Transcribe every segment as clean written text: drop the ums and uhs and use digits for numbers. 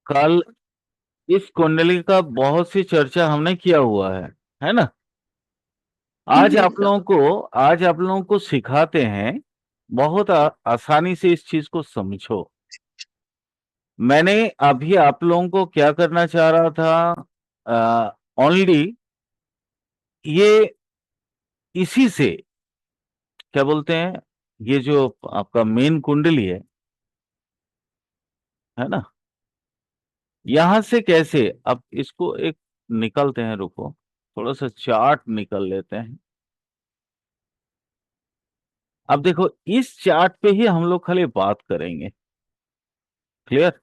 कल इस कुंडली का बहुत सी चर्चा हमने किया हुआ है ना। आज जी आप सर। लोगों को आज आप लोगों को सिखाते हैं। बहुत आसानी से इस चीज को समझो। मैंने अभी आप लोगों को क्या करना चाह रहा था, ओनली ये इसी से क्या बोलते हैं, ये जो आपका मेन कुंडली है ना, यहां से कैसे अब इसको एक निकलते हैं, रुको थोड़ा सा चार्ट निकल लेते हैं। अब देखो इस चार्ट पे ही हम लोग खाली बात करेंगे। क्लियर?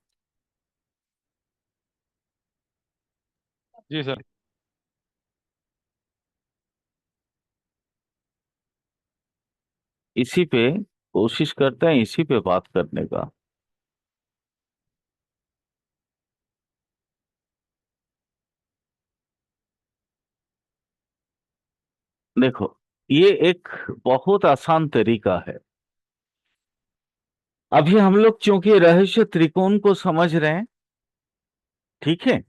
जी सर। इसी पे कोशिश करते हैं, इसी पे बात करने का। देखो ये एक बहुत आसान तरीका है। अभी हम लोग चूंकि रहस्य त्रिकोण को समझ रहे हैं, ठीक है।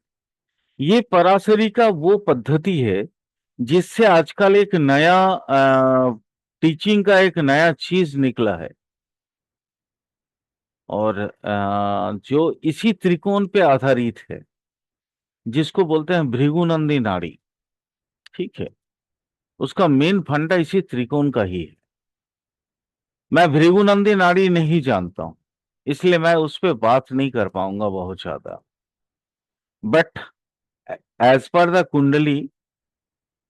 ये पराशरी का वो पद्धति है जिससे आजकल एक नया टीचिंग का एक नया चीज निकला है। और जो इसी त्रिकोण पे आधारित है, जिसको बोलते हैं भृगुनंदी नाड़ी। ठीक है। उसका मेन फंडा इसी त्रिकोण का ही है। मैं भृगुनंदी नाड़ी नहीं जानता हूं, इसलिए मैं उस पर बात नहीं कर पाऊंगा बहुत ज्यादा। बट एज पर द कुंडली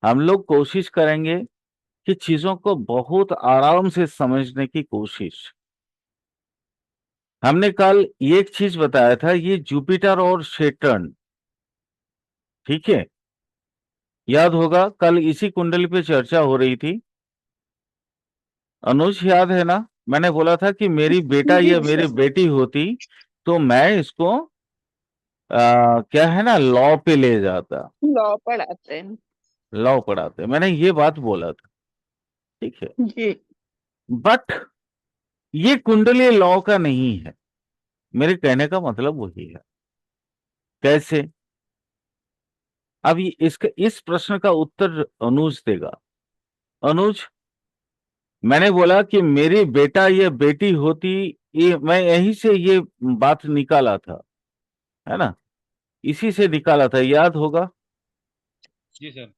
हम लोग कोशिश करेंगे कि चीजों को बहुत आराम से समझने की कोशिश। हमने कल ये एक चीज बताया था, ये जुपिटर और सेटर्न, ठीक है। याद होगा कल इसी कुंडली पे चर्चा हो रही थी। अनुज याद है ना? मैंने बोला था कि मेरी बेटा जी या मेरी सर। बेटी होती तो मैं इसको क्या है ना, लॉ पे ले जाता। लॉ पढ़ाते हैं। लॉ पढ़ाते, मैंने ये बात बोला था। ठीक है। जी। बट ये कुंडली लॉ का नहीं है। मेरे कहने का मतलब वही है। कैसे? अब इसका इस प्रश्न का उत्तर अनुज देगा। अनुज, मैंने बोला कि मेरी बेटा या बेटी होती, ये मैं यहीं से ये बात निकाला था, है ना। इसी से निकाला था, याद होगा। जी सर।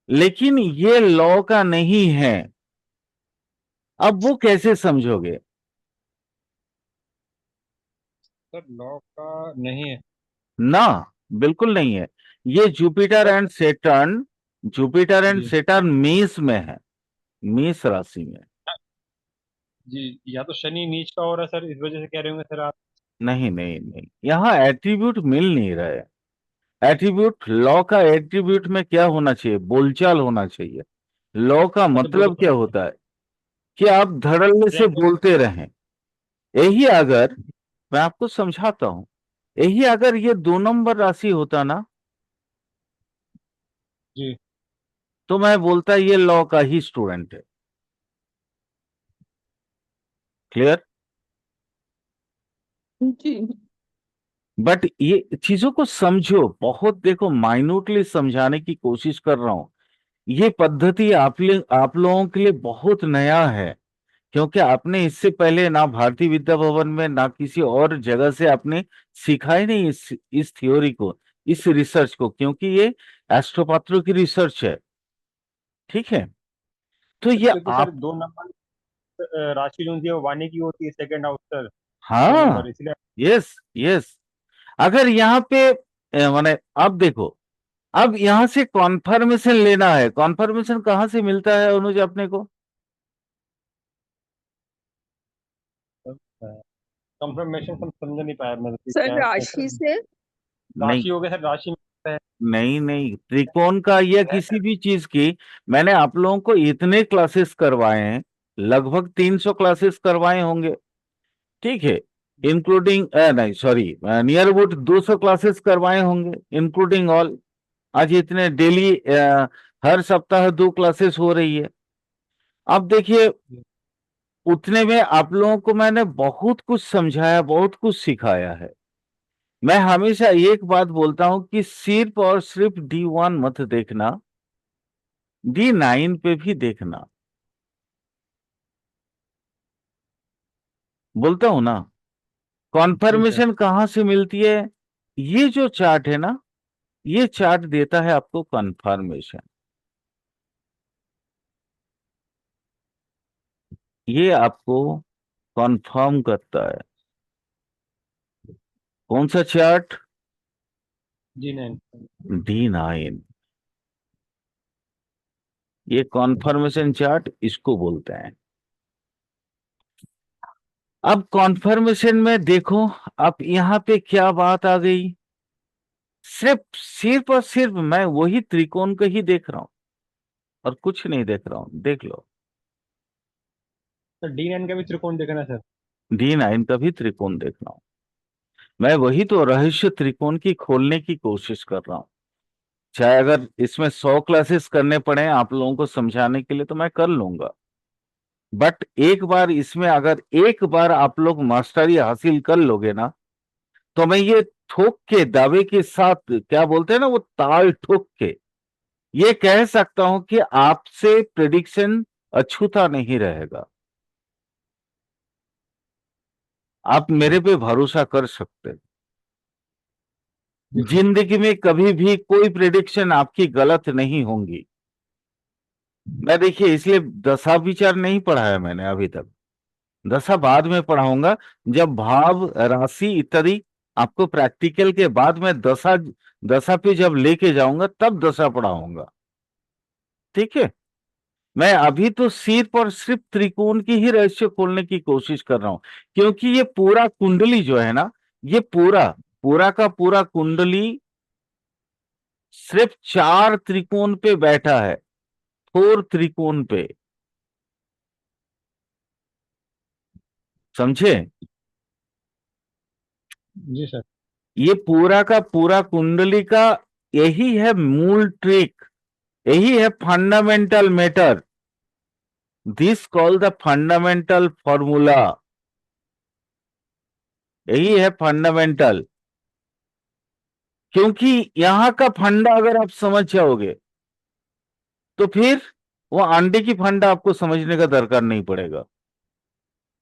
लेकिन ये लॉ का नहीं है। अब वो कैसे समझोगे? सर लॉ का नहीं है। ना, बिल्कुल नहीं है। ये Jupiter sir. And Saturn, Jupiter and जी। सेटर्न मेष में है, मेष राशि में। जी, या तो शनि नीच का हो रहा है सर, इस वजह से कह रहे होंगे सर आप। नहीं नहीं नहीं, यहां एट्रीब्यूट मिल नहीं रहा है। एट्रीब्यूट, लॉ का एट्रीब्यूट में क्या होना चाहिए? बोलचाल होना चाहिए। लॉ का अच्छा, दो मतलब क्या दो होता है कि आप धड़ल्ले से फ्रेंक। बोलते रहें। यही अगर, मैं आपको समझाता हूं, यही अगर ये 2 नंबर राशि होता ना, जी। तो मैं बोलता ये लॉ का ही स्टूडेंट है। क्लियर? जी। बट ये चीजों को समझो, बहुत देखो माइन्यूटली समझाने की कोशिश कर रहा हूं। ये पद्धति आप लोगों के लिए बहुत नया है, क्योंकि आपने इससे पहले ना भारतीय विद्या भवन में ना किसी और जगह से आपने सीखा ही नहीं इस थ्योरी को, इस रिसर्च को, क्योंकि ये एस्ट्रोपात्रों की रिसर्च है। ठीक है। तो सर ये क्योंकि सर आप, 2 नंबर राशि जो होती है वो वाणी की होती है, सेकंड हाउस सर। 2 नंबर हाँ, इसलिए। Yes yes. अगर यहाँ पे माने, अब देखो, अब यहां से कॉन्फर्मेशन लेना है। कॉन्फर्मेशन कहाँ से मिलता है अनुज अपने को? कंफर्मेशन समझ नहीं पाया मैं, तो सर क्या है राशि सर? से। नहीं राशि हो गया सर, राशि में है। नहीं नहीं, त्रिकोण का या किसी भी चीज की, मैंने आप लोगों को इतने क्लासेस करवाए हैं, लगभग 300 क्लासेस करवाए होंगे। ठीक है। इंक्लूडिंग, नहीं सॉरी, नियर अबाउट 200 क्लासेस करवाए होंगे इंक्लूडिंग ऑल। आज इतने डेली, हर सप्ताह 2 क्लासेस हो रही है। अब देखिए, उतने में आप लोगों को मैंने बहुत कुछ समझाया, बहुत कुछ सिखाया है। मैं हमेशा एक बात बोलता हूं कि सिर्फ और सिर्फ D1 मत देखना, D9 पे भी देखना। बोलता हूं ना, जी सर। कॉन्फर्मेशन कहां से मिलती है? ये जो चार्ट है ना, ये चार्ट देता है आपको कॉन्फर्मेशन। ये आपको कॉन्फर्म करता है। कौन सा चार्ट? D9। D9। ये कॉन्फर्मेशन चार्ट इसको बोलते हैं। अब कॉन्फर्मेशन में देखो, अब यहां पे क्या बात आ गई। सिर्फ सिर्फ और सिर्फ मैं वही त्रिकोण को ही देख रहा हूं और कुछ नहीं देख रहा हूं, देख लो। सर D9 का भी त्रिकोण देखना सर। D9 का भी त्रिकोण देख रहा हूं। मैं वही तो रहस्य त्रिकोण की खोलने की कोशिश कर रहा हूं। चाहे अगर इसमें 100 क्लासेस करने पड़े आप लोगों को समझाने के लिए तो मैं कर लूंगा। बट एक बार इसमें अगर एक बार आप लोग मास्टरी हासिल कर लोगे ना, तो मैं ये ठोक के दावे के साथ, क्या बोलते हैं ना, वो ताल ठोक के ये कह सकता हूं कि आपसे प्रिडिक्शन अछूता नहीं रहेगा। आप मेरे पे भरोसा कर सकते हैं। जी सर। जिंदगी में कभी भी कोई प्रिडिक्शन आपकी गलत नहीं होंगी। मैं देखिए इसलिए दशा विचार नहीं पढ़ा है मैंने अभी तक। दशा बाद में पढ़ाऊंगा, जब भाव राशि इत्यादि आपको प्रैक्टिकल के बाद में दशा दशा पे जब लेके जाऊंगा तब दशा पढ़ाऊंगा। ठीक है। मैं अभी तो सिर्फ और सिर्फ त्रिकोण की ही रहस्य खोलने की कोशिश कर रहा हूं, क्योंकि ये पूरा कुंडली जो है ना, ये पूरा पूरा का पूरा कुंडली सिर्फ 4 त्रिकोण पे बैठा है, 4 त्रिकोण पे। समझे? जी सर। ये पूरा का पूरा कुंडली का यही है मूल ट्रिक, यही है fundamental matter. This call the fundamental formula. यही है फंडामेंटल। क्योंकि यहां का फंडा अगर आप समझ जाओगे तो फिर वो अंडे की फंडा आपको समझने का दरकार नहीं पड़ेगा।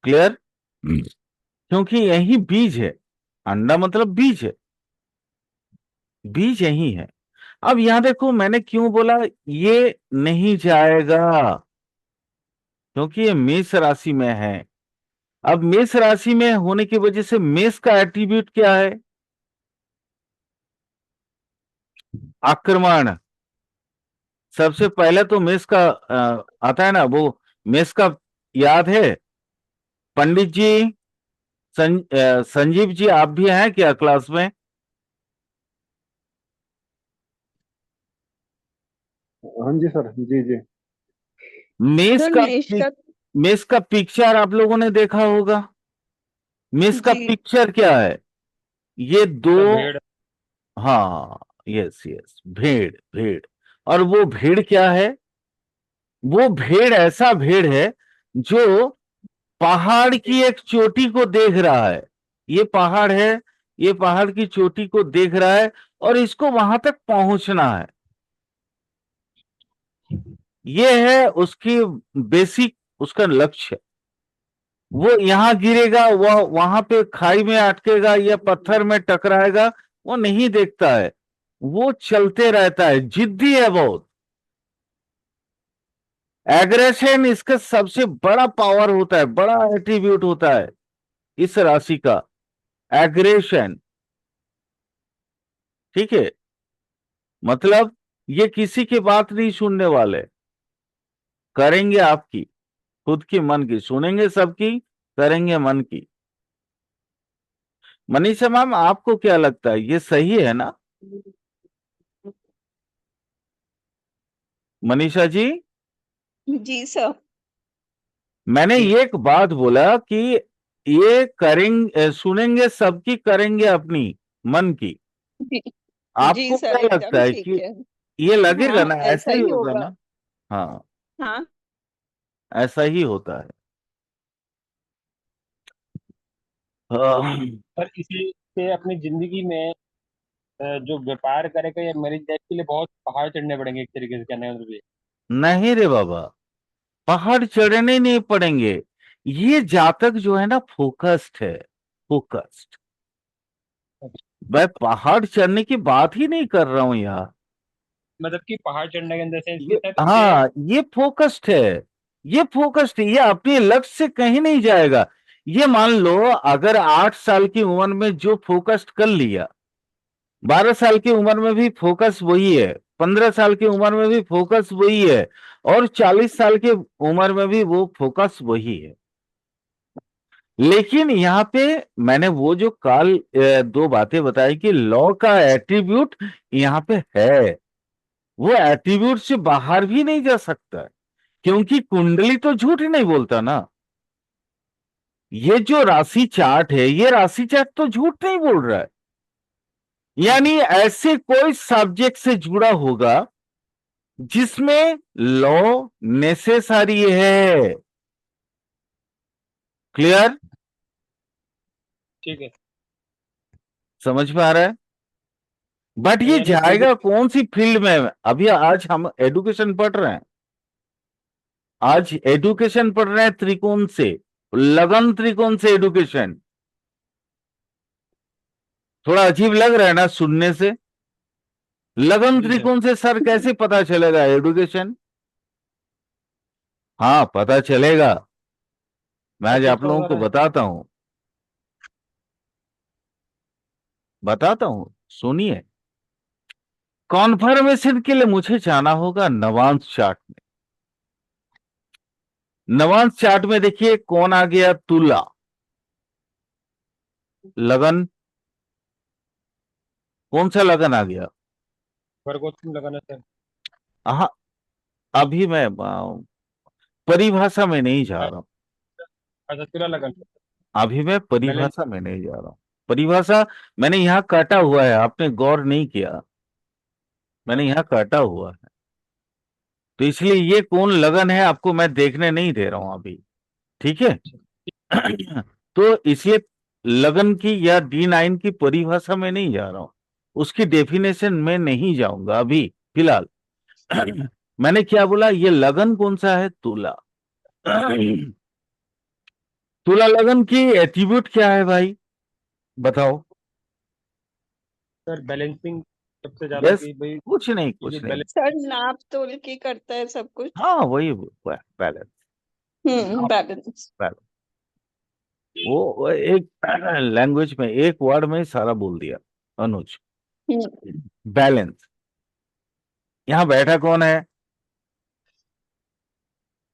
क्लियर? क्योंकि यही बीज है। अंडा मतलब बीज है, बीज यही है। अब यहां देखो मैंने क्यों बोला ये नहीं जाएगा, क्योंकि ये मेष राशि में है। अब मेष राशि में होने की वजह से मेष का एट्रीब्यूट क्या है? आक्रमण। सबसे पहले तो मेष का आता है ना वो, मेष का याद है? पंडित जी, संजीव जी आप भी हैं क्या क्लास में? हाँ जी सर, जी जी। मेष सर का मेष का। मेष का पिक्चर आप लोगों ने देखा होगा। मेष का जी। पिक्चर क्या है? ये दो। सर भेड़। हाँ, यस यस, भेड़ भेड़। और वो भेड़ क्या है? वो भेड़ ऐसा भेड़ है जो पहाड़ की एक चोटी को देख रहा है। ये पहाड़ है, ये पहाड़ की चोटी को देख रहा है और इसको वहां तक पहुंचना है। ये है उसकी बेसिक, उसका लक्ष्य। वो यहां गिरेगा, वह वहां पे खाई में अटकेगा या पत्थर में टकराएगा, वो नहीं देखता है। वो चलते रहता है, जिद्दी है बहुत। एग्रेशन इसका सबसे बड़ा पावर होता है, बड़ा एट्रीब्यूट होता है इस राशि का, एग्रेशन। ठीक है। मतलब ये किसी की बात नहीं सुनने वाले, करेंगे आपकी, खुद की मन की सुनेंगे, सबकी करेंगे मन की। मनीषा मैम आपको क्या लगता है, ये सही है ना? मनीषा जी, जी सर। मैंने जी ये एक बात बोला कि ये करेंगे, सुनेंगे सबकी, करेंगे अपनी मन की। जी। जी आपको सर क्या लगता एकदम है ठीक कि है। ये लगेगा हाँ ना, ऐसा ऐसा ही ही होगा होगा। ना? हाँ, हाँ। ऐसा ही होता है। हाँ, सर इसी से अपनी जिंदगी में जो व्यापार करेगा या मैरिज लाइफ के लिए बहुत पहाड़ चढ़ने पड़ेंगे, एक तरीके से कहने का मतलब ये। नहीं रे बाबा, पहाड़ चढ़ने नहीं पड़ेंगे। ये जातक जो है ना, फोकस्ड है, फोकस्ड। मैं पहाड़ चढ़ने की बात ही नहीं कर रहा हूं यार। मतलब कि पहाड़ चढ़ने के अंदर सेंस ये, ये था कि हाँ, ये फोकस्ड है, ये फोकस्ड है, ये अपने लक्ष्य से कहीं नहीं जाएगा। ये मान लो, अगर 8 साल की उम्र में जो फोकस्ड कर लिया, 12 साल की उम्र में भी फोकस वही है, 15 साल की उम्र में भी फोकस वही है, और 40 साल की उम्र में भी वो फोकस वही है। लेकिन यहाँ पे मैंने वो जो दो बातें बताई कि लॉ का एट्रीब्यूट यहाँ पे है, वो एट्रीब्यूट से बाहर भी नहीं जा सकता, क्योंकि कुंडली तो झूठ ही नहीं बोलता ना। ये जो राशि चार्ट है, ये राशि चार्ट तो झूठ नहीं बोल रहा है। यानी ऐसे कोई सब्जेक्ट से जुड़ा होगा जिसमें लॉ नेसेसरी है। क्लियर? ठीक है। समझ में आ रहा है? बट ये यानी जाएगा कौन सी फील्ड में? अभी आज हम एडुकेशन पढ़ रहे हैं, आज एडुकेशन पढ़ रहे हैं त्रिकोण से, लगन त्रिकोण से एडुकेशन। थोड़ा अजीब लग रहा है ना सुनने से? लगन जी सर। त्रिकोण से सर कैसे पता चलेगा एडुकेशन? हाँ, पता चलेगा। मैं आज अच्छा आप तो लोगों को अगर बताता हूं, सुनिए। कॉन्फर्मेशन के लिए मुझे जाना होगा नवांश चार्ट में। नवांश चार्ट में देखिए कौन आ गया, तुला, लगन, कौन सा लगन आ गया? वर्गोत्तम लगाना सर। हाँ, अभी मैं परिभाषा में नहीं जा रहा हूं। अच्छा तुला लगन। अभी मैं बैलेंस। परिभाषा में नहीं जा रहा हूं। परिभाषा मैंने यहां काटा हुआ है, आपने गौर नहीं किया, मैंने यहां काटा हुआ है। तो इसलिए ये कौन लगन है आपको मैं देखने नहीं दे रहा हूं अभी। ठीक है? तो इसलिए लगन की या D9 की परिभाषा में नहीं जा रहा हूं, उसकी डेफिनेशन में नहीं जाऊंगा अभी फिलहाल। मैंने क्या बोला, ये लगन कौन सा है? तुला। तुला लगन की एट्रीब्यूट क्या है भाई, बताओ? सर बैलेंसिंग सबसे ज्यादा बस, कि भाई कुछ नहीं, ये जो कुछ नहीं। बैलेंस। सर नाप तोल के करता है सब कुछ। हाँ, वही बैलेंस। बैलेंस। बैलेंस, वो एक लैंग्वेज में, एक वर्ड में ही सारा बोल दिया अनुज। बैलेंस। यहां बैठा कौन है?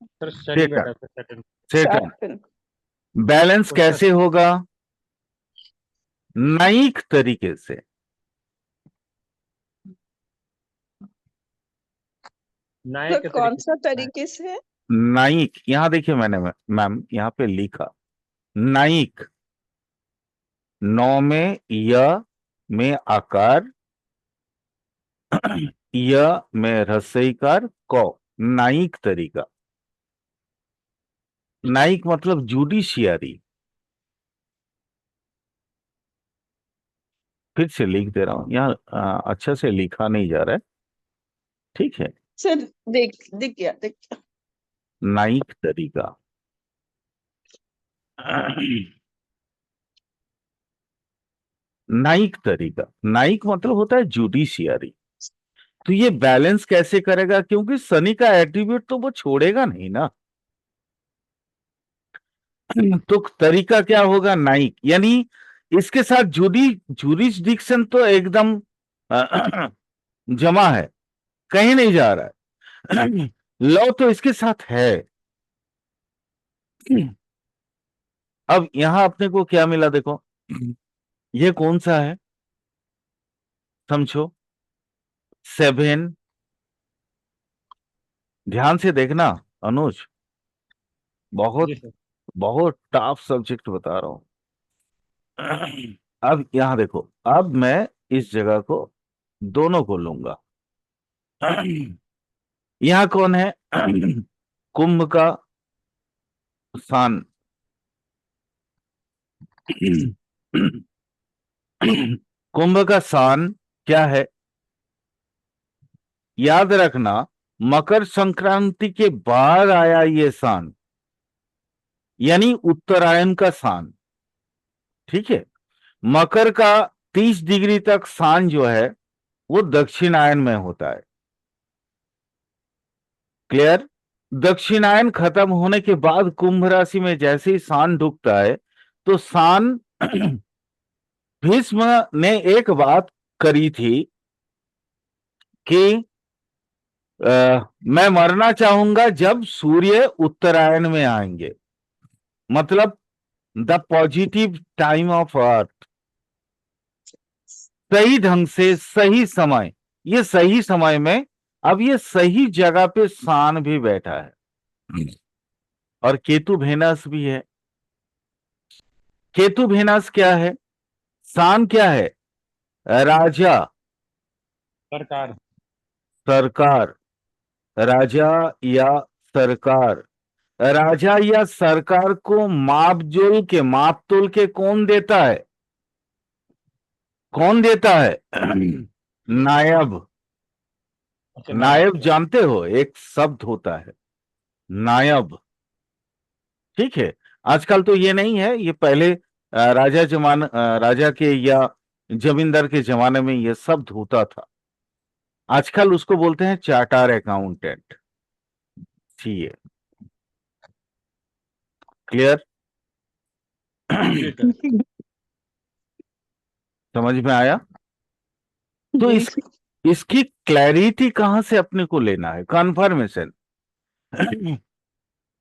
सर शनि सेटन। बैठा सर सेटन। सेटन। सैटर्न। बैलेंस तो सर कैसे होगा? न्यायिक तरीके से। न्याय तो के कौन तरीके सा से है। तरीके से? न्यायिक, यहां देखिए मैंने मैम यहाँ पे लिखा न्यायिक। नौ में य में आकार, य में रसईकार, कौ, न्यायिक तरीका। न्यायिक मतलब जुडिशियरी। फिर से लिख दे रहा हूं, यहाँ अच्छा से लिखा नहीं जा रहा है। ठीक है? सर दिख गया दिख गया। न्यायिक तरीका। न्यायिक तरीका, न्यायिक मतलब होता है जुडिशियरी। तो ये बैलेंस कैसे करेगा, क्योंकि शनि का एट्रीब्यूट तो वो छोड़ेगा नहीं ना। तो तरीका क्या होगा? न्यायिक, यानी इसके साथ जुरिस्डिक्शन तो एकदम जमा है, कहीं नहीं जा रहा है। लॉ तो इसके साथ है। अब यहां अपने को क्या मिला देखो, ये कौन सा है समझो? 7। ध्यान से देखना अनुज, बहुत जी सर। बहुत टफ सब्जेक्ट बता रहा हूं। अब यहां देखो, अब मैं इस जगह को, दोनों को लूंगा। यहां कौन है? कुंभ का स्थान। कुंभ का सान क्या है? याद रखना, मकर संक्रांति के बाद आया ये सान, यानी उत्तरायण का सान। ठीक है, मकर का 30 डिग्री तक सान जो है वो दक्षिणायन में होता है। क्लियर? दक्षिणायन खत्म होने के बाद कुंभ राशि में जैसे ही सान ढुकता है तो सान भीष्म ने एक बात करी थी कि मैं मरना चाहूंगा जब सूर्य उत्तरायण में आएंगे, मतलब the positive time of earth, सही ढंग से सही समय। ये सही समय में अब ये सही जगह पे सान भी बैठा है और केतु भेनस भी है। केतु भेनस क्या है? सान क्या है? राजा, सरकार। सरकार, राजा या सरकार। राजा या सरकार को माप तोल के कौन देता है? कौन देता है? नायब। अच्छा, नायब जानते हो, एक शब्द होता है नायब। ठीक है, आजकल तो ये नहीं है, ये पहले राजा के या जमींदार के जमाने में ये शब्द होता था। आजकल उसको बोलते हैं चार्टर अकाउंटेंट। ठीक है, क्लियर? जी सर। समझ में आया? तो जी इसकी क्लैरिटी कहां से अपने को लेना है? कन्फर्मेशन।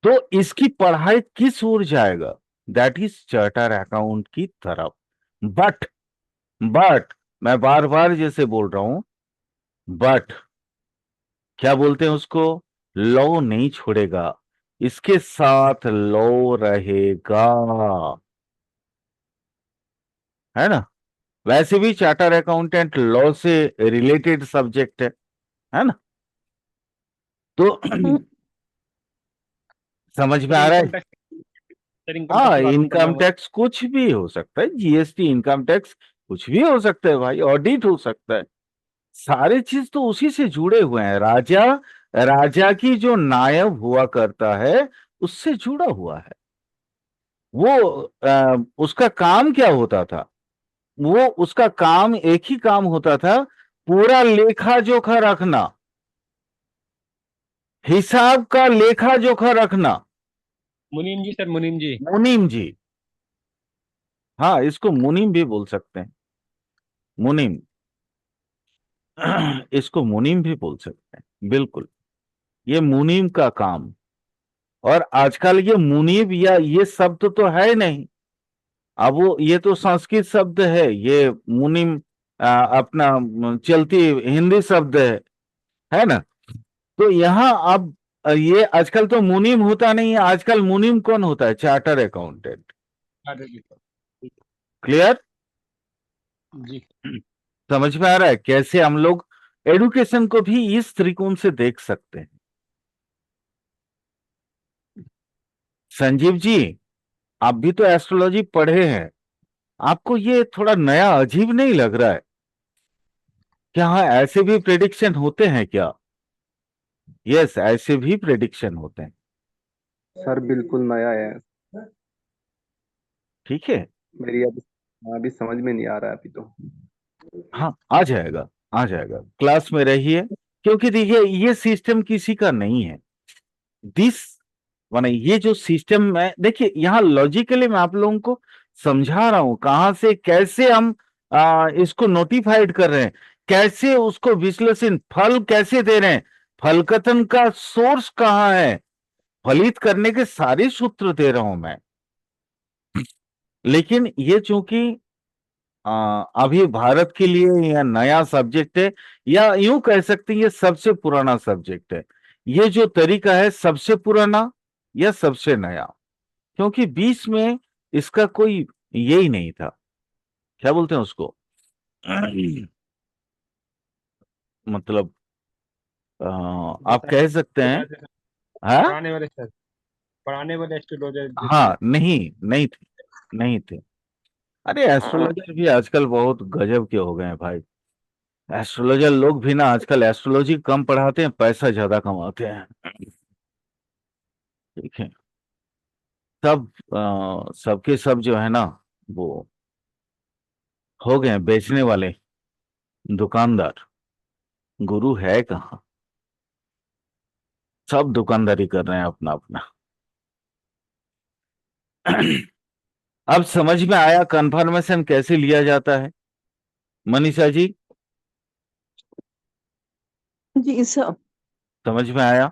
तो इसकी पढ़ाई किस ओर जाएगा? दैट इज चार्टर अकाउंट की तरफ। बट बट मैं बार बार जैसे बोल रहा हूं, बट क्या बोलते हैं उसको? लॉ नहीं छोड़ेगा, इसके साथ लॉ रहेगा, है ना? वैसे भी चार्टर अकाउंटेंट लॉ से रिलेटेड सब्जेक्ट है ना? तो समझ में सर आ रहा इनकम है? टैक्स, सर इनकम टैक्स हाँ, की बात नहीं करना इनकम मुझे। टैक्स कुछ भी हो सकता है, जीएसटी, इनकम टैक्स कुछ भी हो सकता है भाई, ऑडिट हो सकता है। सारे चीज तो उसी से जुड़े हुए हैं। राजा, राजा की जो नायब हुआ करता है उससे जुड़ा हुआ है। वो उसका काम क्या होता था? वो उसका काम एक ही काम होता था, पूरा लेखा जोखा रखना, हिसाब का लेखा जोखा रखना। मुनीम जी, सर मुनीम जी। मुनीम जी, हाँ, इसको मुनीम भी बोल सकते हैं, मुनीम। इसको मुनीम भी बोल सकते हैं, बिल्कुल। ये मुनीम का काम। और आजकल ये मुनीब या ये शब्द तो है नहीं, अब वो ये तो संस्कृत शब्द है, ये मुनीम अपना चलती हिंदी शब्द है ना? तो यहाँ अब ये आजकल तो मुनीम होता नहीं है, आजकल मुनीम कौन होता है? Charter accountant. अरे जी सर। क्लियर? जी। समझ में आ रहा है कैसे हम लोग एडुकेशन को भी इस त्रिकोण से देख सकते हैं? संजीव जी, आप भी तो एस्ट्रोलॉजी पढ़े हैं, आपको ये थोड़ा नया अजीब नहीं लग रहा है? क्या हाँ, ऐसे भी प्रेडिक्शन होते हैं क्या? यस, ऐसे भी प्रेडिक्शन होते हैं। सर बिल्कुल नया है। ठीक है, मेरी अभी समझ में नहीं आ रहा है अभी तो। हाँ, आ जाएगा, आ जाएगा, क्लास में रहिए। क्योंकि देखिए, ये सिस्टम किसी का नहीं है। दिस माने ये जो सिस्टम है, देखिए यहाँ लॉजिकली मैं आप लोगों को समझा रहा हूं, कहां से कैसे हम इसको नोटिफाइड कर रहे हैं, कैसे उसको विश्लेषण, फल कैसे दे रहे हैं, फलकथन का सोर्स कहाँ है, फलित करने के सारे सूत्र दे रहा हूं मैं। लेकिन ये चूंकि अभी भारत के लिए यह नया सब्जेक्ट है, या यूं कह सकते हैं ये सबसे पुराना सब्जेक्ट है। ये जो तरीका है सबसे पुराना या सबसे नया, क्योंकि बीच में इसका कोई यही नहीं था, क्या बोलते हैं उसको? मतलब आप बताइए। कह सकते हैं। बताते सर। हाँ, पढ़ाने वाले सर, पढ़ाने वाले एस्ट्रोलॉजर जैसे। हाँ, नहीं, नहीं थे, नहीं थे। अरे एस्ट्रोलॉजर भी आजकल बहुत गजब के हो गए हैं भाई। एस्ट्रोलॉजर लोग भी ना आजकल एस्ट्रोलॉजी कम पढ़ाते हैं, पैसा ज्यादा कमाते हैं। ठीक है। सब सबके सब जो है ना, वो हो गए हैं बेचने वाले, दुकानदार। गुरु है कहाँ। सब दुकानदारी कर रहे हैं अपना अपना। अब समझ में आया कंफर्मेशन कैसे लिया जाता है, मनीषा जी? जी सर। समझ में आया?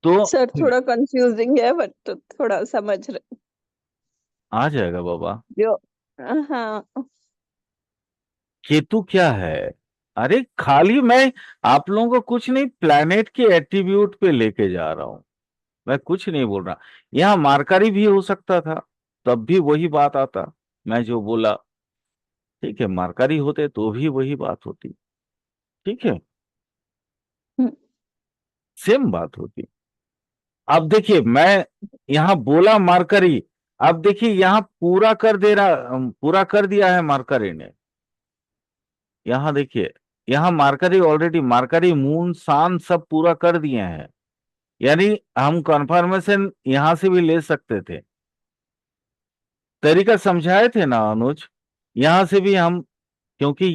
तो सर थोड़ा कंफ्यूजिंग है बट तो थोड़ा समझ रहे आ जाएगा बाबा। जो। हाँ। केतु क्या है? अरे खाली मैं आप लोगों को कुछ नहीं, प्लैनेट के एट्रीब्यूट पे लेके जा रहा हूं। मैं कुछ नहीं बोल रहा। यहाँ मार्कारी भी हो सकता था, तब भी वही बात आता, मैं जो बोला। ठीक है, मार्कारी होते तो भी वही बात होती। ठीक है, हम्म, सेम बात होती। अब देखिए मैं यहाँ बोला मार्करी, अब देखिए यहाँ पूरा कर दे रहा, पूरा कर दिया है मार्करी ने। यहाँ देखिए, यहाँ मार्करी ऑलरेडी, मार्करी मून सान सब पूरा कर दिए हैं। यानी हम कंफर्मेशन यहां से भी ले सकते थे। तरीका समझाए थे ना अनुज, यहां से भी हम, क्योंकि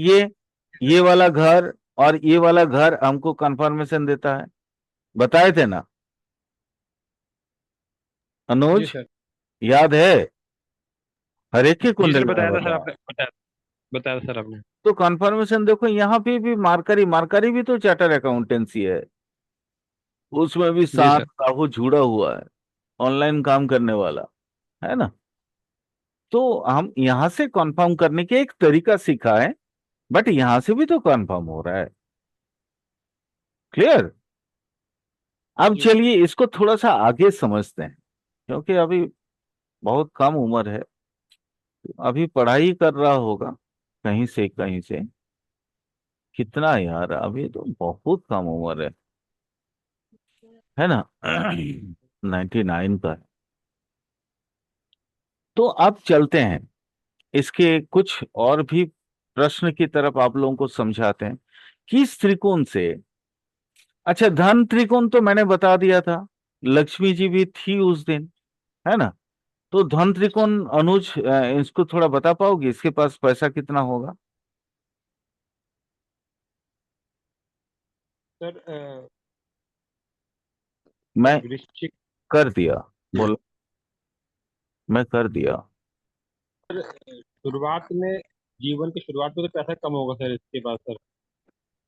ये वाला घर और ये वाला घर हमको कंफर्मेशन देता है, बताए थे ना जी अनुज? सर। याद है? हर एक की जी सर, कुंडली में बताया था सर बताया। आपने, बताया था सर आपने। तो कंफर्मेशन देखो यहाँ पे भी मार्करी, मार्करी भी तो चार्टर अकाउंटेंसी है, उसमें भी जी साथ सर। राहु जुड़ा हुआ है, ऑनलाइन काम करने वाला, है ना? तो हम यहां से कंफर्म करने के एक तरीका सीखा है, बट यहां से भी तो कंफर्म हो रहा है। क्लियर? अब जी चलिए इसको थोड़ा सा आगे समझते हैं, क्योंकि अभी बहुत कम उम्र है, अभी पढ़ाई कर रहा होगा कहीं से कहीं से। कितना यार, अभी तो बहुत कम उम्र है ना? 99 का है। तो अब चलते हैं इसके कुछ और भी प्रश्न की तरफ, आप लोगों को समझाते हैं किस त्रिकोण से। अच्छा, धन त्रिकोण तो मैंने बता दिया था, लक्ष्मी जी भी थी उस दिन, है ना? तो धन त्रिकोण अनुज, इसको थोड़ा बता पाओगे, इसके पास पैसा कितना होगा? सर। मैं वृश्चिक। कर दिया, बोलो। मैं कर दिया। शुरुआत में, जीवन की शुरुआत में तो पैसा कम होगा सर इसके पास सर।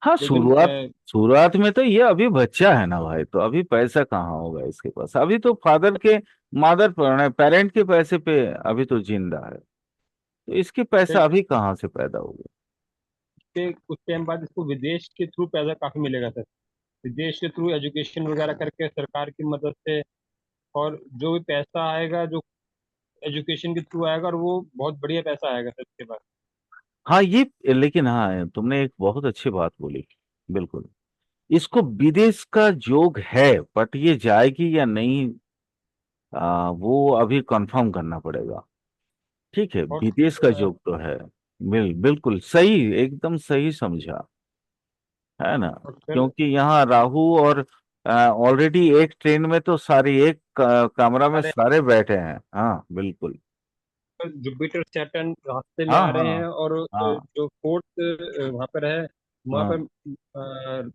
हाँ, लेकिन शुरुआत, शुरुआत में तो ये अभी बच्चा है ना भाई, तो अभी पैसा कहाँ होगा इसके पास, अभी तो फादर के, मादर पेरेंट के पैसे पे अभी तो जिंदा है, तो इसके पैसा फिर अभी कहाँ से पैदा होगा? इसके कुछ टाइम बाद इसको विदेश के थ्रू पैसा काफी मिलेगा सर। विदेश के थ्रू एजुकेशन वगैरह करके सरकार की मदद से, और जो भी पैसा आएगा जो एजुकेशन के थ्रू आएगा, और वो बहुत बढ़िया पैसा आएगा सर इसके पास। हाँ ये, लेकिन हाँ तुमने एक बहुत अच्छी बात बोली, बिल्कुल। इसको विदेश का योग है, बट ये जाएगी या नहीं, वो अभी कंफर्म करना पड़ेगा। ठीक है, और विदेश का योग तो है। बिल्कुल सही, एकदम सही समझा, है ना? और फिर क्योंकि यहाँ राहु और ऑलरेडी एक ट्रेन में तो सारे, एक कमरा में सारे सारे बैठे हैं। हाँ बिल्कुल। जुपिटर सैटर्न रास्ते में हाँ आ रहे हाँ हैं, और हाँ जो फोर्थ वहां पर है, वहां हाँ, पर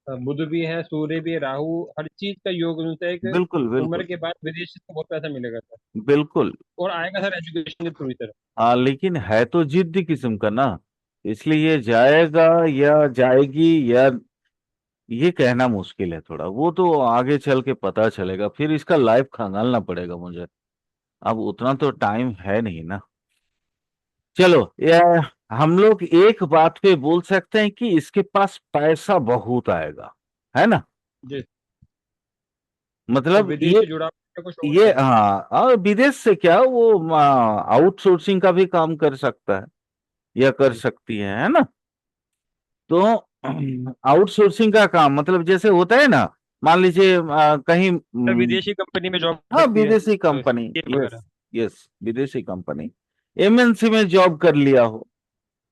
बुध भी है, सूर्य भी है, राहु, हर चीज का योग मिलता है कि बिल्कुल उम्र बिल्कुल के बाद विदेश से बहुत पैसा मिलेगा सर। बिल्कुल। और आएगा सर एजुकेशन के थ्रू ही सर। हाँ लेकिन है तो जिद्दी किस्म का ना, इसलिए ये जाएगा या जाएगी, या ये कहना मुश्किल है थोड़ा, वो तो आगे चल के पता चलेगा, फिर इसका लाइफ खंगालना पड़ेगा मुझे, अब उतना तो टाइम है नहीं ना। चलो, ये हम लोग एक बात पे बोल सकते हैं कि इसके पास पैसा बहुत आएगा, है ना? जी। और मतलब विदेश से जुड़ा हुआ कुछ और ये है। हाँ, और विदेश से क्या, वो आउटसोर्सिंग का भी काम कर सकता है या कर जी सकती है ना? तो आउटसोर्सिंग का काम मतलब जैसे होता है ना, मान लीजिए कहीं सर, विदेशी कंपनी में जॉब हाँ करती है विदेशी कंपनी, CA यस वगैरह। यस, विदेशी कंपनी, एमएनसी में जॉब कर लिया हो,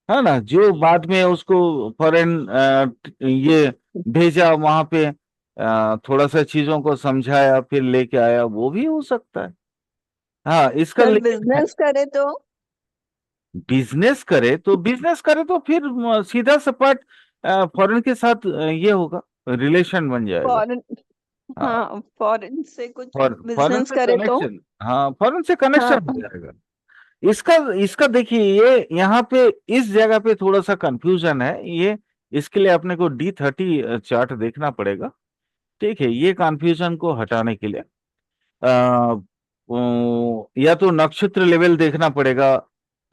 है ना, जो बाद में उसको फॉरेन ये भेजा, वहां पे थोड़ा सा चीजों को समझाया, फिर लेके आया, वो भी हो सकता है। हाँ, इसका सर लेकिन बिजनेस करे तो बिजनेस करे तो फिर सीधा सपाट फॉरेन के साथ ये होगा, रिलेशन बन जाएगा। फॉरेन, हाँ, हाँ फॉरेन से कुछ फॉरेन बिजनेस से करे तो कनेक्शन, हाँ फॉरेन से हाँ। कनेक्शन हो जाएगा। इसका इसका देखिए, ये यहाँ पे इस जगह पे थोड़ा सा कंफ्यूजन है ये। इसके लिए अपने को D30 चार्ट देखना पड़ेगा। ठीक है, ये कंफ्यूजन को हटाने के लिए या तो नक्षत्र लेवल देखना पड़ेगा,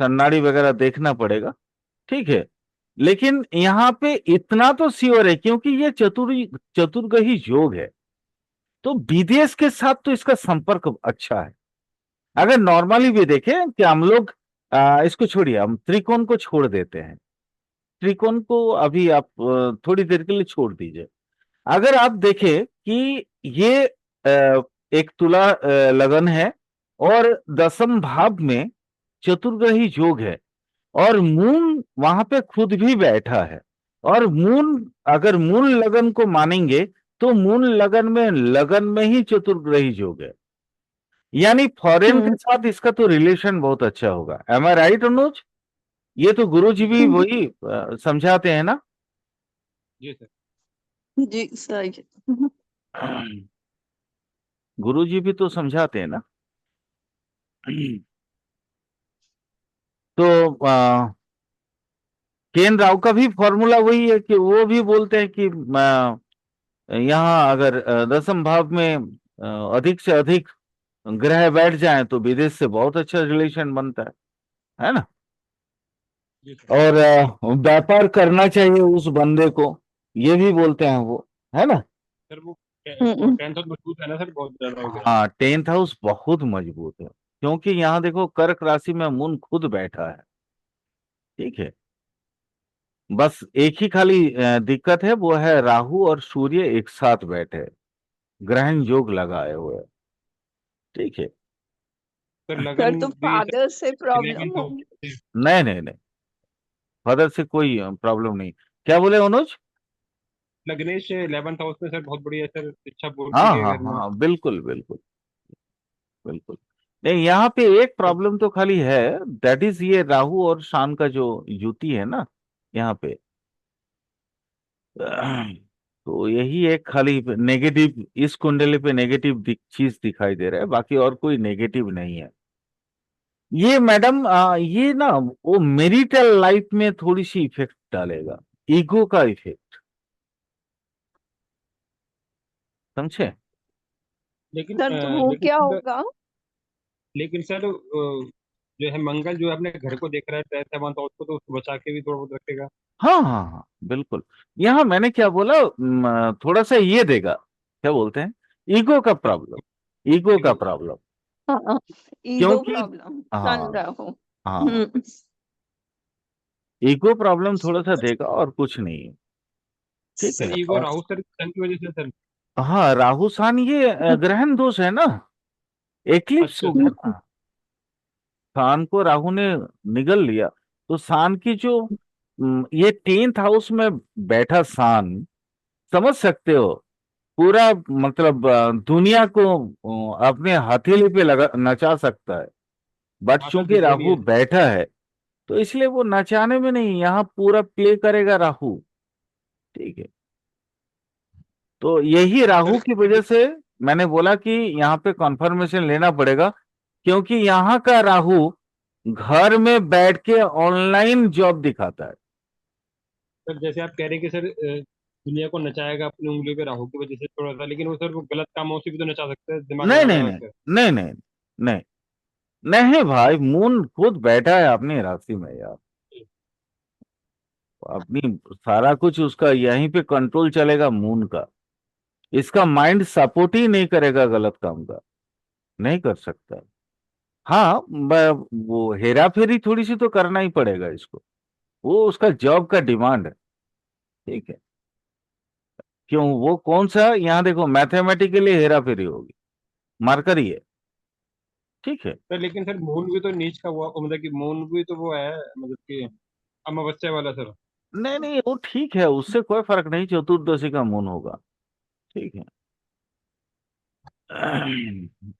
सन्नाड़ी वगैरह देखना पड़ेगा। ठीक है, लेकिन यहाँ पे इतना तो श्योर है, क्योंकि ये चतुर्ग्रही योग है, तो विदेश के साथ तो इसका संपर्क अच्छा है। अगर नॉर्मली भी देखें कि हम लोग इसको छोड़िए, हम त्रिकोण को छोड़ देते हैं, त्रिकोण को अभी आप थोड़ी देर के लिए छोड़ दीजिए। अगर आप देखें कि ये एक तुला लगन है, और दसम भाव में चतुर्ग्रही योग है, और मून वहां पे खुद भी बैठा है। और मून, अगर मून लगन को मानेंगे, तो मून लगन में ही चतुर्ग्रही योग है, यानी फॉरेन के साथ इसका तो रिलेशन बहुत अच्छा होगा। एम आई राइट अनुज? ये तो गुरु जी भी वही समझाते हैं ना। जी सर। जी सही। गुरु जी भी तो समझाते हैं ना। तो केन राव का भी फॉर्मूला वही है कि वो भी बोलते हैं कि यहाँ अगर दसम भाव में अधिक से अधिक ग्रह बैठ जाएं तो विदेश से बहुत अच्छा रिलेशन बनता है ना। जी सर। और व्यापार करना चाहिए उस बंदे को, ये भी बोलते हैं वो, है ना। सर वो 10th हाउस मजबूत है ना सर, बहुत ज्यादा हो गया। हाँ, 10th हाउस बहुत मजबूत है, क्योंकि यहाँ देखो कर्क राशि में मून खुद बैठा है। ठीक है, बस एक ही खाली दिक्कत है, वो है राहु और सूर्य एक साथ बैठे, ग्रहण योग लगाए हुए हैं। ठीक है। सर सर लगन तो भी सर फादर से प्रॉब्लम 11th हाउस होगी। से। नहीं नहीं नहीं, फादर से कोई प्रॉब्लम नहीं। क्या बोले अनुज? लग्नेश 11th हाउस में सर बहुत बढ़िया सर, शिक्षा बोर्ड भी हाँ है हाँ घर में। हाँ, बिल्कुल बिल्कुल बिल्कुल। नहीं, यहाँ पे एक प्रॉब्लम तो खाली है, दैट इज ये राहु और शान का जो युति है ना यहाँ पे। तो यही एक खाली नेगेटिव, इस कुंडली पे नेगेटिव चीज दिखाई दे रहा है, बाकी और कोई नेगेटिव नहीं है। ये मैडम ये ना वो मेरिटल लाइफ में थोड़ी सी इफेक्ट डालेगा, ईगो का इफेक्ट, समझे। लेकिन सर तो वो लेकिन क्या सर, होगा? लेकिन सर जो है मंगल जो है अपने घर को देख रहा है 10th हाउस को, तो उसको बचा के भी थोड़ा बहुत रखेगा। हाँ हाँ हाँ, बिल्कुल। यहाँ मैंने क्या बोला, थोड़ा सा ये देगा, क्या बोलते हैं, ईगो का प्रॉब्लम, ईगो का ईगो। प्रॉब्लम। हाँ, ईगो क्योंकि प्रॉब्लम सन हाँ राहु। हाँ, ईगो प्रॉब्लम थोड़ा सा देगा और कुछ नहीं है। ठीक सर है। ईगो राहु सर सन की वजह से सर। हाँ, राहु सान ये ग्रहण दोष है ना, एक्लिप्स अच्छा हो अच्छा। गया ना। सान को राहु ने निगल लिया, तो सान की जो ये 10th हाउस में बैठा सान, समझ सकते हो, पूरा मतलब दुनिया को अपने हथेली पे लगा नचा सकता है। बट हाँ सर चूंकि देखा भी राहु है। बैठा है, तो इसलिए वो नचाने में नहीं, यहाँ पूरा प्ले करेगा राहु। ठीक है, तो यही सर राहु की वजह से मैंने बोला कि यहाँ पे कॉन्फर्मेशन लेना पड़ेगा, क्योंकि यहाँ का राहु घर में बैठ के ऑनलाइन जॉब दिखाता है। सर जैसे आप कह रहे हैं कि सर दुनिया को नचाएगा अपनी उंगलियों पे राहु की वजह से थोड़ा सा, लेकिन वो सर वो गलत कामों से भी तो नचा सकते हैं, दिमाग नहीं लगा नहीं लगा नहीं कर। नहीं नहीं नहीं नहीं भाई, मून खुद बैठा है अपनी राशि में यार, अपनी सारा कुछ उसका यहीं पे कंट्रोल चलेगा मून का। इसका माइंड सपोर्ट ही नहीं करेगा गलत काम का, नहीं कर सकता। हाँ, वो हेरा फेरी थोड़ी सी तो करना ही पड़ेगा इसको, वो उसका जॉब का डिमांड है। ठीक है, क्यों, वो कौन सा, यहाँ देखो मैथमेटिकली हेरा फेरी होगी, मार्कर ही है। ठीक है। सर लेकिन सर मून भी तो नीच का हुआ, मतलब कि मून भी तो वो है, मतलब कि अमावस्या वाला सर। नहीं नहीं, वो ठीक है, उससे कोई फर्क नहीं, चतुर्दशी का मून होगा। ठीक है।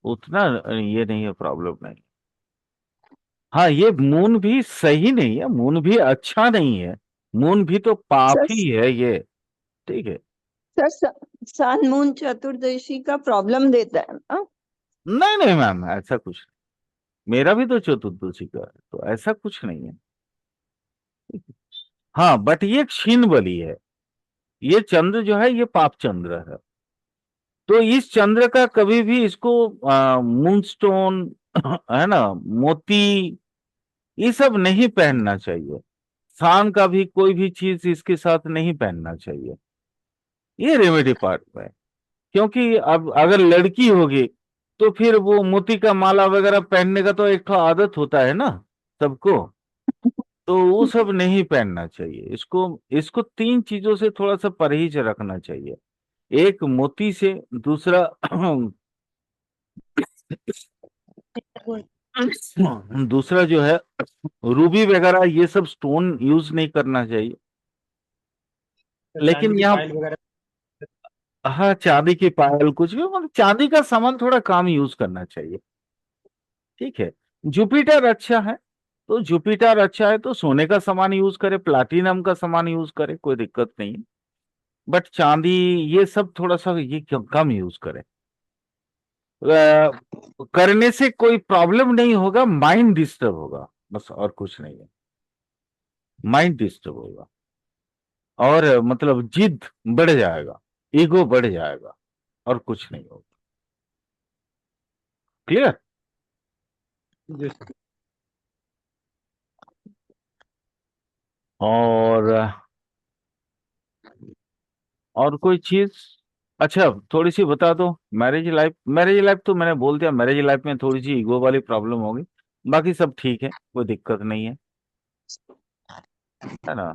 उतना ये नहीं है, प्रॉब्लम नहीं। हाँ, ये मून भी सही नहीं है, मून भी अच्छा नहीं है, मून भी तो पाप सर ही है ये। ठीक है। सर सन मून चतुर्दशी का प्रॉब्लम देता है ना? नहीं नहीं मैम, ऐसा कुछ नहीं। मेरा भी तो चतुर्दशी का है, तो ऐसा कुछ नहीं है। हाँ, बट ये क्षीण बली है, ये चंद्र जो है ये पाप चंद्र है। तो इस चंद्र का कभी भी इसको मूनस्टोन है ना, मोती, ये सब नहीं पहनना चाहिए। शान का भी कोई भी चीज इसके साथ नहीं पहनना चाहिए। ये रेमेडी पार्ट में है। क्योंकि अब अगर लड़की होगी तो फिर वो मोती का माला वगैरह पहनने का तो एक तो आदत होता है ना सबको, तो वो सब नहीं पहनना चाहिए इसको। इसको तीन चीजों से थोड़ा सा परहेज रखना चाहिए। एक मोती से, दूसरा दूसरा जो है रूबी वगैरह ये सब स्टोन यूज नहीं करना चाहिए। सर चांदी लेकिन की यहाँ, पायल वगैरह। हाँ, चांदी की पायल कुछ भी, मतलब चांदी का सामान थोड़ा कम यूज करना चाहिए। ठीक है। जुपिटर अच्छा है, तो जुपिटर अच्छा है तो सोने का सामान यूज करे, प्लाटिनम का सामान यूज करे, कोई दिक्कत नहीं है। बट चांदी ये सब थोड़ा सा ये कम यूज करे। करने से कोई प्रॉब्लम नहीं होगा, माइंड डिस्टर्ब होगा, बस और कुछ नहीं है। माइंड डिस्टर्ब होगा और मतलब जिद बढ़ जाएगा, ईगो बढ़ जाएगा, और कुछ नहीं होगा। क्लियर? जी सर। और कोई चीज? अच्छा, थोड़ी सी बता दो। मैरिज लाइफ, मैरिज लाइफ तो मैंने बोल दिया, मैरिज लाइफ में थोड़ी सी ईगो वाली प्रॉब्लम होगी, बाकी सब ठीक है, कोई दिक्कत नहीं है ना।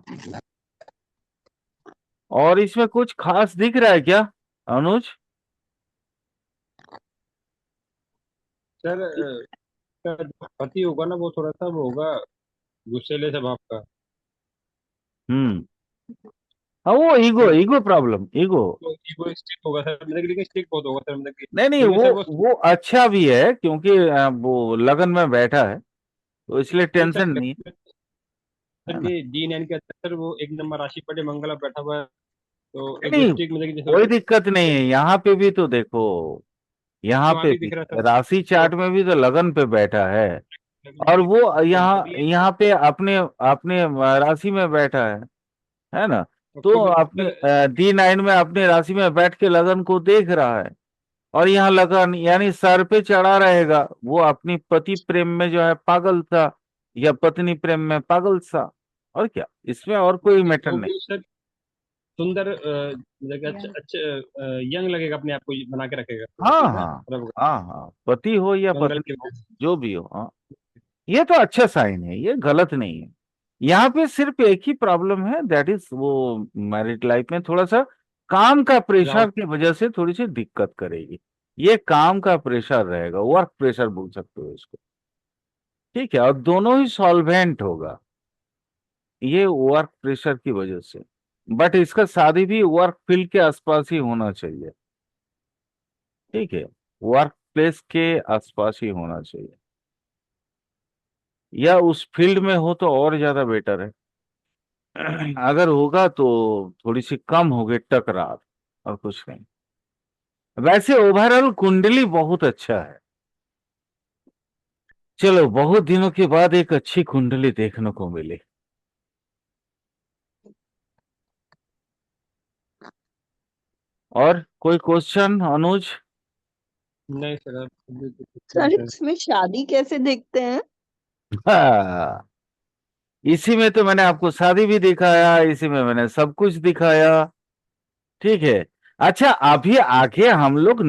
और इसमें कुछ खास दिख रहा है क्या अनुज? सर सर जो पति होगा ना वो थोड़ा सा वो होगा, गुस्सेले स्वभाव का। हम्म। हाँ, वो ego, sir ego problem, ego. तो इगोइस्टिक होगा सर, मतलब कि लेकिन स्टिक बहुत होगा सर, मतलब कि नहीं नहीं, क्योंकि वो सर वो वो अच्छा भी है, क्योंकि वो लगन में बैठा है, तो इसलिए नहीं सर टेंशन नहीं है। सर है ना? ये D9 के अंदर सर वो एक नंबर राशि पर मंगल बैठा हुआ है, तो नहीं, इगोइस्टिक मतलब कि जैसे कोई होता दिक्कत नहीं है, यहाँ पे भी तो देखो, है यहाँ वहां पे भी भी दिख रहा है सर। राशि तो चार्ट में भी तो लगन पे बैठा है, और तो वो यहाँ तभी यहाँ पे अपने अपने राशि में बैठा है ना। तो तो क्योंकि अपने सर D9 में अपने राशि में बैठ के लगन को देख रहा है, और यहाँ लगन यानी सर पे चढ़ा रहेगा, वो अपनी पति प्रेम में जो है पागल था, या पत्नी प्रेम में पागल सा, और क्या इसमें, और कोई मैटर तो नहीं। वो सर सुंदर मतलब कि अच्छा अच्छा यंग लगेगा, अपने आप को बना के रखेगा, तो हाँ ठीक है हाँ मतलब हाँ हाँ, पति हो या मंगल पत्नी की हो, वजह से। जो भी हो, हाँ, ये तो अच्छा साइन है, ये गलत नहीं है। यहाँ पे सिर्फ एक ही प्रॉब्लम है, दैट इज वो मैरिड लाइफ में थोड़ा सा काम का राहु। प्रेशर की वजह से थोड़ी सी दिक्कत करेगी। ये काम का प्रेशर रहेगा, वर्क प्रेशर बोल सकते हो इसको। ठीक है, और दोनों ही सॉल्वेंट होगा, ये वर्क प्रेशर की वजह से। बट इसका शादी भी वर्क फील्ड के आसपास ही होना चाहिए। ठीक है, वर्क प्लेस के आसपास ही होना चाहिए, या उस फील्ड में हो तो और ज्यादा बेटर है। अगर होगा तो थोड़ी सी कम होगी टकरार, और कुछ नहीं। वैसे ओवरऑल कुंडली बहुत अच्छा है। चलो, बहुत दिनों के बाद एक अच्छी कुंडली देखने को मिली। और कोई क्वेश्चन अनुज? नहीं सर अभी तो कुछ नहीं सर सर। इसमें शादी कैसे देखते हैं? हाँ, इसी में तो मैंने आपको शादी भी दिखाया, इसी में मैंने सब कुछ दिखाया। ठीक है। अच्छा, अभी आगे हम लोग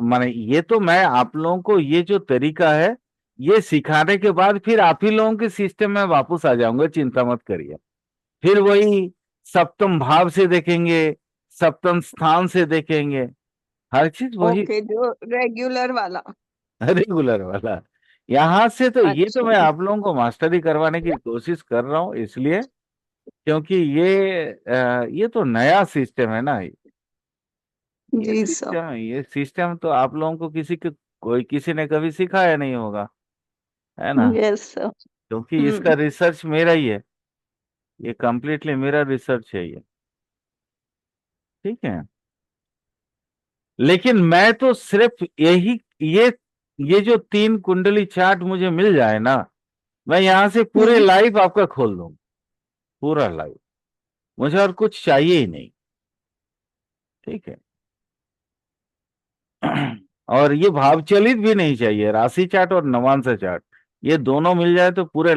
माने, ये तो मैं आप लोगों को ये जो तरीका है ये सिखाने के बाद फिर आप ही लोगों के सिस्टम में वापस आ जाऊंगा, चिंता मत करिए। फिर वही सप्तम भाव से देखेंगे, सप्तम स्थान से देखेंगे, हर चीज वही ओके, जो रेगुलर वाला। रेगुलर वाला। यहाँ से तो ये तो मैं अच्छा आप लोगों को मास्टरी करवाने की कोशिश कर रहा हूँ, इसलिए क्योंकि ये तो नया सिस्टम है ना। जी सर। ये सिस्टम तो आप लोगों को किसी ने कभी सिखाया नहीं होगा, है ना। Yes sir. क्योंकि इसका रिसर्च मेरा ही है, ये कंप्लीटली मेरा रिसर्च है ये, ठीक है। लेकिन मैं तो सिर्फ ये जो 3 कुंडली चार्ट मुझे मिल जाए ना, मैं यहां से पूरे लाइफ आपका खोल दूं, पूरा लाइफ, मुझे और कुछ चाहिए ही नहीं, ठीक है। और ये भाव चलित भी नहीं चाहिए, राशि चार्ट और नवांश चार्ट ये दोनों मिल जाए तो पूरे